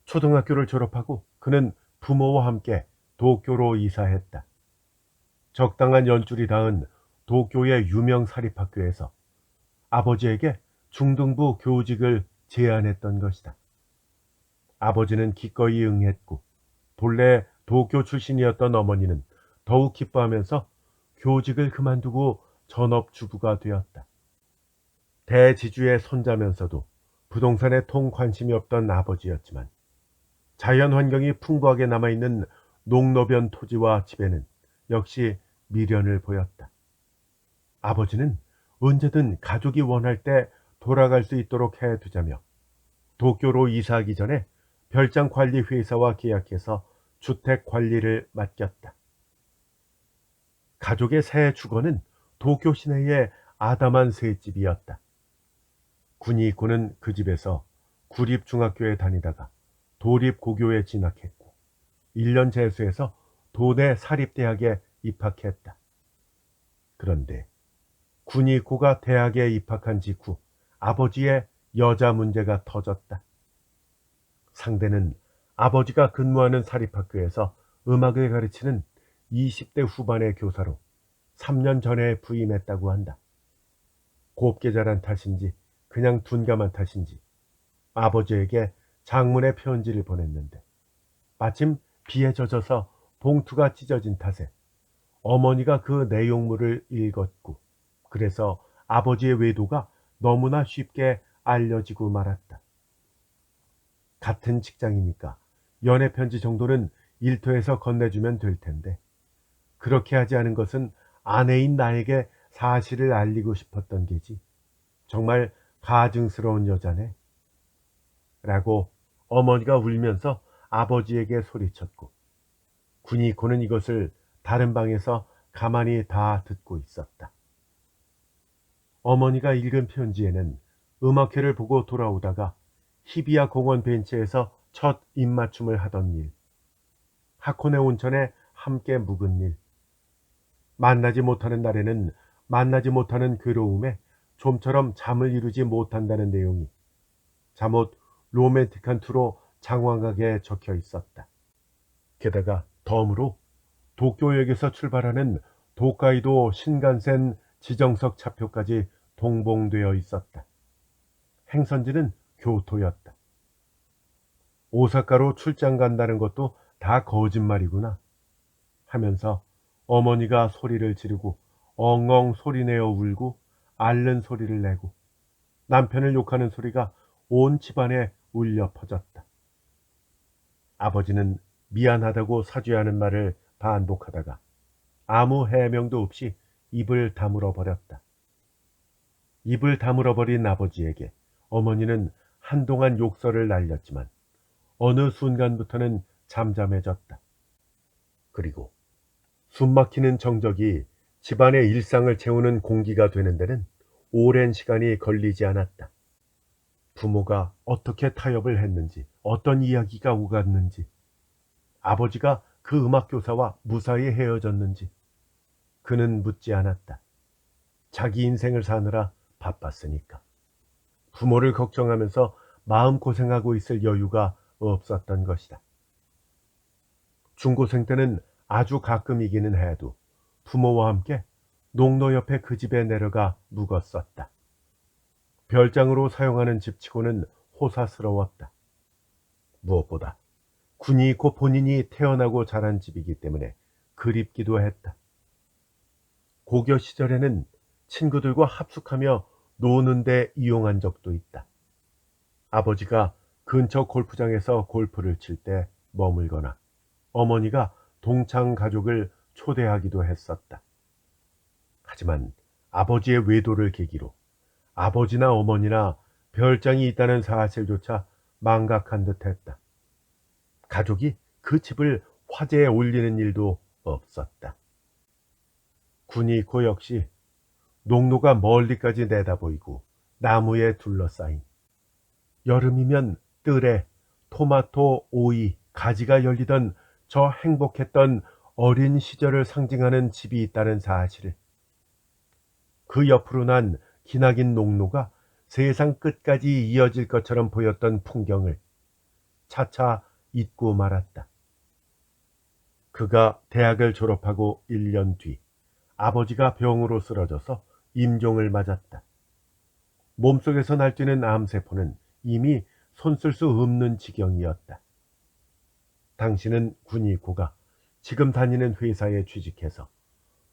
초등학교를 졸업하고 그는 부모와 함께 도쿄로 이사했다. 적당한 연줄이 닿은 도쿄의 유명 사립학교에서 아버지에게 중등부 교직을 제안했던 것이다. 아버지는 기꺼이 응했고 본래 도쿄 출신이었던 어머니는 더욱 기뻐하면서 교직을 그만두고 전업주부가 되었다. 대지주의 손자면서도 부동산에 통 관심이 없던 아버지였지만 자연 환경이 풍부하게 남아있는 농노변 토지와 집에는 역시 미련을 보였다. 아버지는 언제든 가족이 원할 때 돌아갈 수 있도록 해두자며 도쿄로 이사하기 전에 별장 관리 회사와 계약해서 주택 관리를 맡겼다. 가족의 새 주거는 도쿄 시내의 아담한 셋집이었다. 군이고는 그 집에서 구립중학교에 다니다가 도립고교에 진학했고 1년 재수해서 도내 사립대학에 입학했다. 그런데 군이고가 대학에 입학한 직후 아버지의 여자 문제가 터졌다. 상대는 아버지가 근무하는 사립학교에서 음악을 가르치는 20대 후반의 교사로 3년 전에 부임했다고 한다. 곱게 자란 탓인지 그냥 둔감한 탓인지 아버지에게 장문의 편지를 보냈는데 마침 비에 젖어서 봉투가 찢어진 탓에 어머니가 그 내용물을 읽었고 그래서 아버지의 외도가 너무나 쉽게 알려지고 말았다. 같은 직장이니까 연애 편지 정도는 일터에서 건네주면 될 텐데 그렇게 하지 않은 것은 아내인 나에게 사실을 알리고 싶었던 게지. 정말 가증스러운 여자네. 라고 어머니가 울면서 아버지에게 소리쳤고 군이고는 이것을 다른 방에서 가만히 다 듣고 있었다. 어머니가 읽은 편지에는 음악회를 보고 돌아오다가 히비야 공원 벤치에서 첫 입맞춤을 하던 일, 하코네 온천에 함께 묵은 일, 만나지 못하는 날에는 만나지 못하는 괴로움에 좀처럼 잠을 이루지 못한다는 내용이 잠옷 로맨틱한 투로 장황하게 적혀 있었다. 게다가 덤으로 도쿄역에서 출발하는 도카이도 신간센 지정석 차표까지 동봉되어 있었다. 행선지는 교토였다. 오사카로 출장 간다는 것도 다 거짓말이구나 하면서 어머니가 소리를 지르고 엉엉 소리내어 울고 앓는 소리를 내고 남편을 욕하는 소리가 온 집안에 울려 퍼졌다. 아버지는 미안하다고 사죄하는 말을 반복하다가 아무 해명도 없이 입을 다물어 버렸다. 입을 다물어 버린 아버지에게 어머니는 한동안 욕설을 날렸지만 어느 순간부터는 잠잠해졌다. 그리고 숨막히는 정적이 집안의 일상을 채우는 공기가 되는 데는 오랜 시간이 걸리지 않았다. 부모가 어떻게 타협을 했는지, 어떤 이야기가 오갔는지, 아버지가 그 음악교사와 무사히 헤어졌는지 그는 묻지 않았다. 자기 인생을 사느라 바빴으니까. 부모를 걱정하면서 마음고생하고 있을 여유가 없었던 것이다. 중고생 때는 아주 가끔이기는 해도 부모와 함께 농로 옆에 그 집에 내려가 묵었었다. 별장으로 사용하는 집치고는 호사스러웠다. 무엇보다 군이고 본인이 태어나고 자란 집이기 때문에 그립기도 했다. 고교 시절에는 친구들과 합숙하며 노는데 이용한 적도 있다. 아버지가 근처 골프장에서 골프를 칠 때 머물거나 어머니가 동창 가족을 초대하기도 했었다. 하지만 아버지의 외도를 계기로 아버지나 어머니나 별장이 있다는 사실조차 망각한 듯했다. 가족이 그 집을 화제에 올리는 일도 없었다. 군이고 역시 농로가 멀리까지 내다보이고 나무에 둘러싸인 여름이면 뜰에 토마토, 오이, 가지가 열리던 저 행복했던 어린 시절을 상징하는 집이 있다는 사실을 그 옆으로 난 기나긴 농로가 세상 끝까지 이어질 것처럼 보였던 풍경을 차차 잊고 말았다. 그가 대학을 졸업하고 1년 뒤 아버지가 병으로 쓰러져서 임종을 맞았다. 몸속에서 날뛰는 암세포는 이미 손쓸 수 없는 지경이었다. 당신은 군이고가 지금 다니는 회사에 취직해서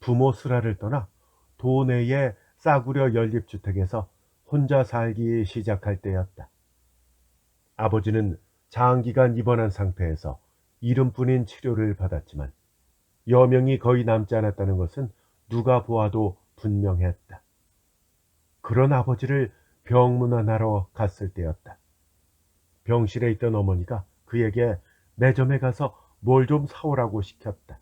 부모 슬하를 떠나 도내의 싸구려 연립주택에서 혼자 살기 시작할 때였다. 아버지는 장기간 입원한 상태에서 이름뿐인 치료를 받았지만 여명이 거의 남지 않았다는 것은 누가 보아도 분명했다. 그런 아버지를 병문안하러 갔을 때였다. 병실에 있던 어머니가 그에게 매점에 가서 뭘 좀 사오라고 시켰다.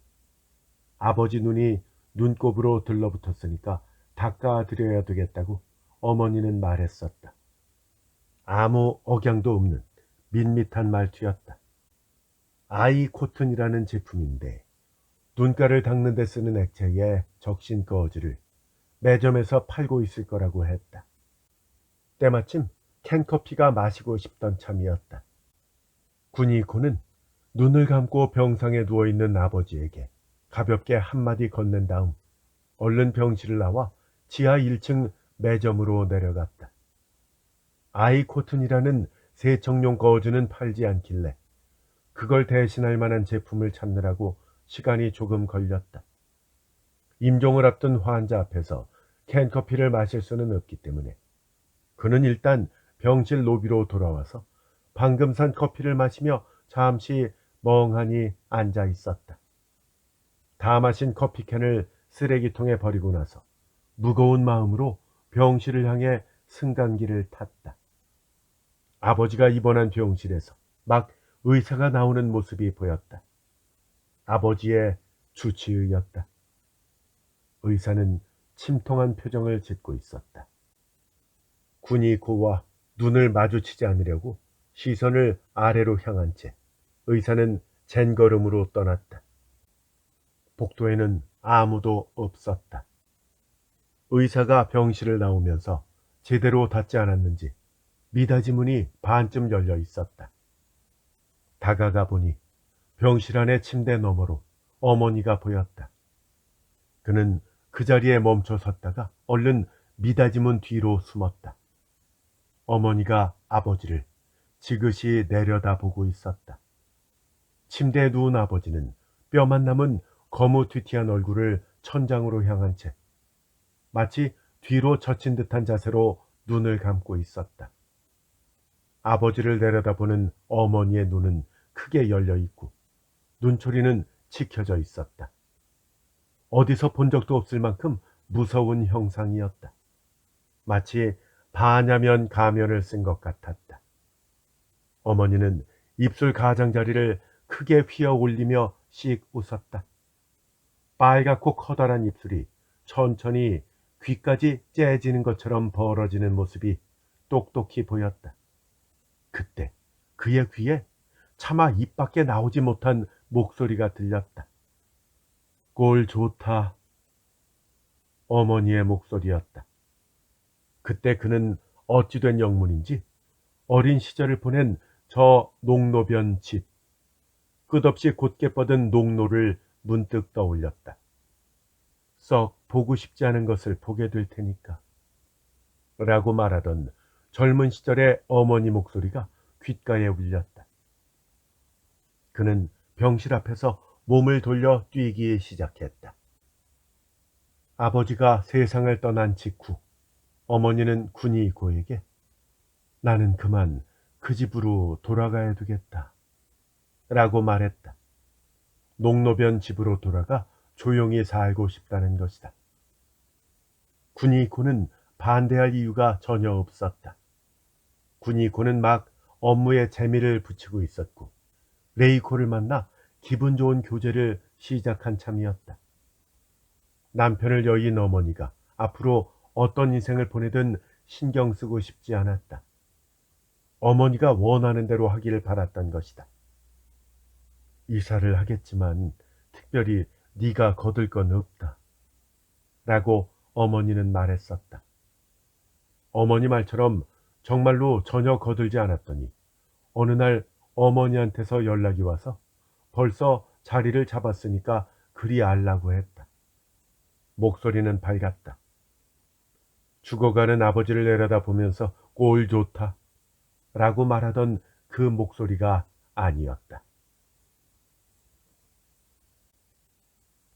아버지 눈이 눈곱으로 들러붙었으니까 닦아드려야 되겠다고 어머니는 말했었다. 아무 억양도 없는 밋밋한 말투였다. 아이 코튼이라는 제품인데 눈가를 닦는 데 쓰는 액체에 적신 거즈를 매점에서 팔고 있을 거라고 했다. 때마침 캔커피가 마시고 싶던 참이었다. 군이코는 눈을 감고 병상에 누워있는 아버지에게 가볍게 한마디 건넨 다음 얼른 병실을 나와 지하 1층 매점으로 내려갔다. 아이 코튼이라는 세척용 거즈는 팔지 않길래 그걸 대신할 만한 제품을 찾느라고 시간이 조금 걸렸다. 임종을 앞둔 환자 앞에서 캔커피를 마실 수는 없기 때문에 그는 일단 병실 로비로 돌아와서 방금 산 커피를 마시며 잠시 멍하니 앉아 있었다. 다 마신 커피캔을 쓰레기통에 버리고 나서 무거운 마음으로 병실을 향해 승강기를 탔다. 아버지가 입원한 병실에서 막 의사가 나오는 모습이 보였다. 아버지의 주치의였다. 의사는 침통한 표정을 짓고 있었다. 군이코와 눈을 마주치지 않으려고 시선을 아래로 향한 채 의사는 젠걸음으로 떠났다. 복도에는 아무도 없었다. 의사가 병실을 나오면서 제대로 닫지 않았는지 미닫이 문이 반쯤 열려 있었다. 다가가 보니 병실 안의 침대 너머로 어머니가 보였다. 그는 그 자리에 멈춰 섰다가 얼른 미닫이 문 뒤로 숨었다. 어머니가 아버지를 지그시 내려다보고 있었다. 침대에 누운 아버지는 뼈만 남은 거무튀튀한 얼굴을 천장으로 향한 채 마치 뒤로 젖힌 듯한 자세로 눈을 감고 있었다. 아버지를 내려다보는 어머니의 눈은 크게 열려 있고 눈초리는 치켜져 있었다. 어디서 본 적도 없을 만큼 무서운 형상이었다. 마치 반야면 가면을 쓴 것 같았다. 어머니는 입술 가장자리를 크게 휘어 올리며 씩 웃었다. 빨갛고 커다란 입술이 천천히 귀까지 째지는 것처럼 벌어지는 모습이 똑똑히 보였다. 그때 그의 귀에 차마 입 밖에 나오지 못한 목소리가 들렸다. 꼴 좋다. 어머니의 목소리였다. 그때 그는 어찌 된 영문인지 어린 시절을 보낸 저 농로변 집, 끝없이 곧게 뻗은 농로를 문득 떠올렸다. 썩 보고 싶지 않은 것을 보게 될 테니까. 라고 말하던 젊은 시절의 어머니 목소리가 귓가에 울렸다. 그는 병실 앞에서 몸을 돌려 뛰기 시작했다. 아버지가 세상을 떠난 직후 어머니는 군이고에게 나는 그만 그 집으로 돌아가야 되겠다. 라고 말했다. 농로변 집으로 돌아가 조용히 살고 싶다는 것이다. 군이고는 반대할 이유가 전혀 없었다. 군이고는 막 업무에 재미를 붙이고 있었고 레이코를 만나 기분 좋은 교제를 시작한 참이었다. 남편을 여인 어머니가 앞으로 어떤 인생을 보내든 신경 쓰고 싶지 않았다. 어머니가 원하는 대로 하기를 바랐던 것이다. 이사를 하겠지만 특별히 네가 거들 건 없다. 라고 어머니는 말했었다. 어머니 말처럼 정말로 전혀 거들지 않았더니 어느 날 어머니한테서 연락이 와서 벌써 자리를 잡았으니까 그리 알라고 했다. 목소리는 밝았다. 죽어가는 아버지를 내려다보면서 꼴 좋다 라고 말하던 그 목소리가 아니었다.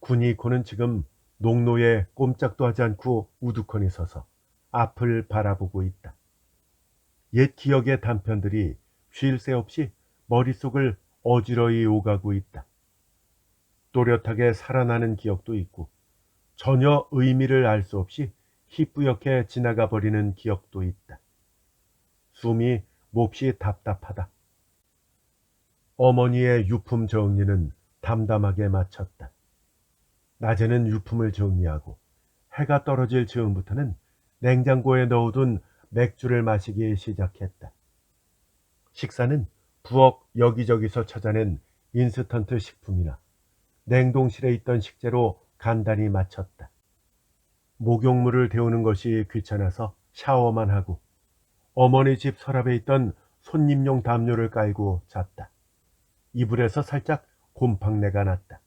군이코는 지금 농로에 꼼짝도 하지 않고 우두커니 서서 앞을 바라보고 있다. 옛 기억의 단편들이 쉴 새 없이 머릿속을 어지러이 오가고 있다. 또렷하게 살아나는 기억도 있고 전혀 의미를 알 수 없이 희뿌옇게 지나가 버리는 기억도 있다. 숨이 몹시 답답하다. 어머니의 유품 정리는 담담하게 마쳤다. 낮에는 유품을 정리하고 해가 떨어질 즈음부터는 냉장고에 넣어둔 맥주를 마시기 시작했다. 식사는 부엌 여기저기서 찾아낸 인스턴트 식품이나 냉동실에 있던 식재로 간단히 마쳤다. 목욕물을 데우는 것이 귀찮아서 샤워만 하고 어머니 집 서랍에 있던 손님용 담요를 깔고 잤다. 이불에서 살짝 곰팡내가 났다.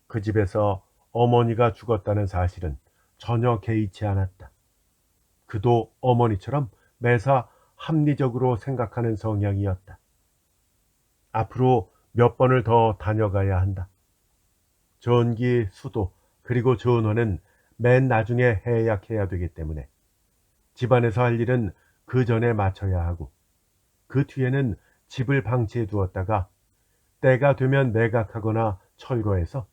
그 집에서 어머니가 죽었다는 사실은 전혀 개의치 않았다. 그도 어머니처럼 매사 합리적으로 생각하는 성향이었다. 앞으로 몇 번을 더 다녀가야 한다. 전기, 수도, 그리고 전원은 맨 나중에 해약해야 되기 때문에 집안에서 할 일은 그 전에 마쳐야 하고 그 뒤에는 집을 방치해 두었다가 때가 되면 매각하거나 철거해서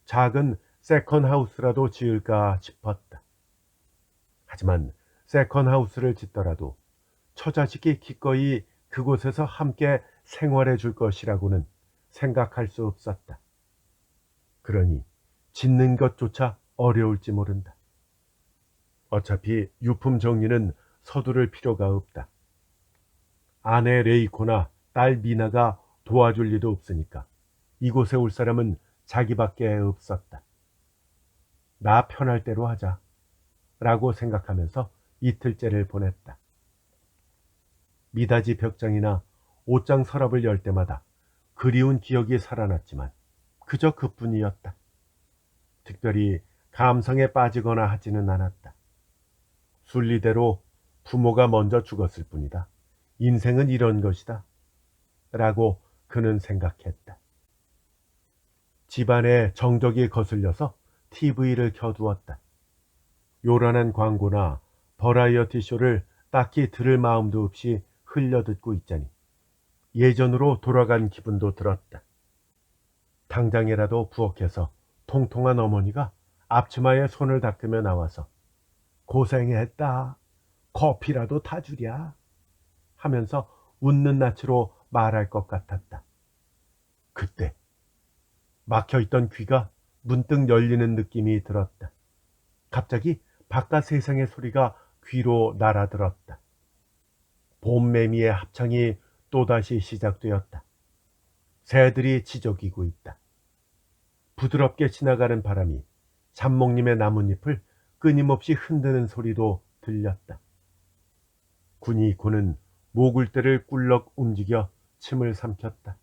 작은 세컨하우스라도 지을까 싶었다. 하지만 세컨하우스를 짓더라도 처자식이 기꺼이 그곳에서 함께 생활해 줄 것이라고는 생각할 수 없었다. 그러니 짓는 것조차 어려울지 모른다. 어차피 유품 정리는 서두를 필요가 없다. 아내 레이코나 딸 미나가 도와줄 리도 없으니까 이곳에 올 사람은 자기밖에 없었다. 나 편할 대로 하자 라고 생각하면서 이틀째를 보냈다. 미닫이 벽장이나 옷장 서랍을 열 때마다 그리운 기억이 살아났지만 그저 그뿐이었다. 특별히 감성에 빠지거나 하지는 않았다. 순리대로 부모가 먼저 죽었을 뿐이다. 인생은 이런 것이다. 라고 그는 생각했다. 집안에 정적이 거슬려서 TV를 켜두었다. 요란한 광고나 버라이어티 쇼를 딱히 들을 마음도 없이 흘려듣고 있자니 예전으로 돌아간 기분도 들었다. 당장이라도 부엌에서 통통한 어머니가 앞치마에 손을 닦으며 나와서 고생했다. 커피라도 타주랴. 하면서 웃는 낯으로 말할 것 같았다. 그때 막혀있던 귀가 문득 열리는 느낌이 들었다. 갑자기 바깥 세상의 소리가 귀로 날아들었다. 봄매미의 합창이 또다시 시작되었다. 새들이 지저귀고 있다. 부드럽게 지나가는 바람이 잡목님의 나뭇잎을 끊임없이 흔드는 소리도 들렸다. 군이코는 모글대를 꿀럭 움직여 침을 삼켰다.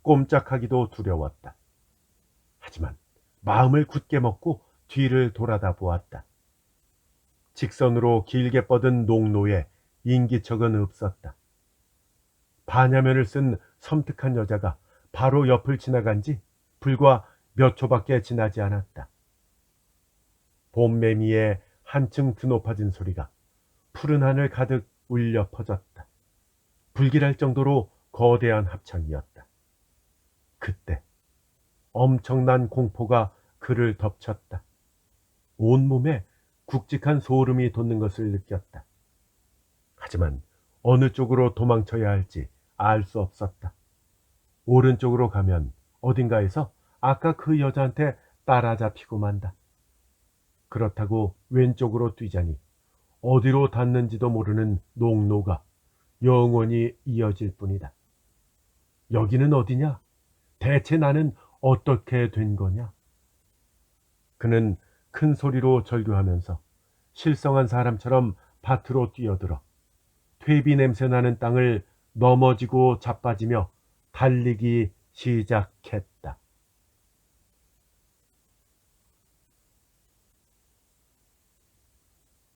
꼼짝하기도 두려웠다. 하지만 마음을 굳게 먹고 뒤를 돌아다 보았다. 직선으로 길게 뻗은 농로에 인기척은 없었다. 반야면을 쓴 섬뜩한 여자가 바로 옆을 지나간 지 불과 몇 초밖에 지나지 않았다. 봄매미의 한층 드높아진 소리가 푸른 하늘 가득 울려 퍼졌다. 불길할 정도로 거대한 합창이었다. 그때 엄청난 공포가 그를 덮쳤다. 온몸에 굵직한 소름이 돋는 것을 느꼈다. 하지만 어느 쪽으로 도망쳐야 할지 알 수 없었다. 오른쪽으로 가면 어딘가에서 아까 그 여자한테 따라잡히고 만다. 그렇다고 왼쪽으로 뛰자니 어디로 닿는지도 모르는 농로가 영원히 이어질 뿐이다. 여기는 어디냐? 대체 나는 어떻게 된 거냐? 그는 큰 소리로 절규하면서 실성한 사람처럼 밭으로 뛰어들어 퇴비 냄새 나는 땅을 넘어지고 자빠지며 달리기 시작했다.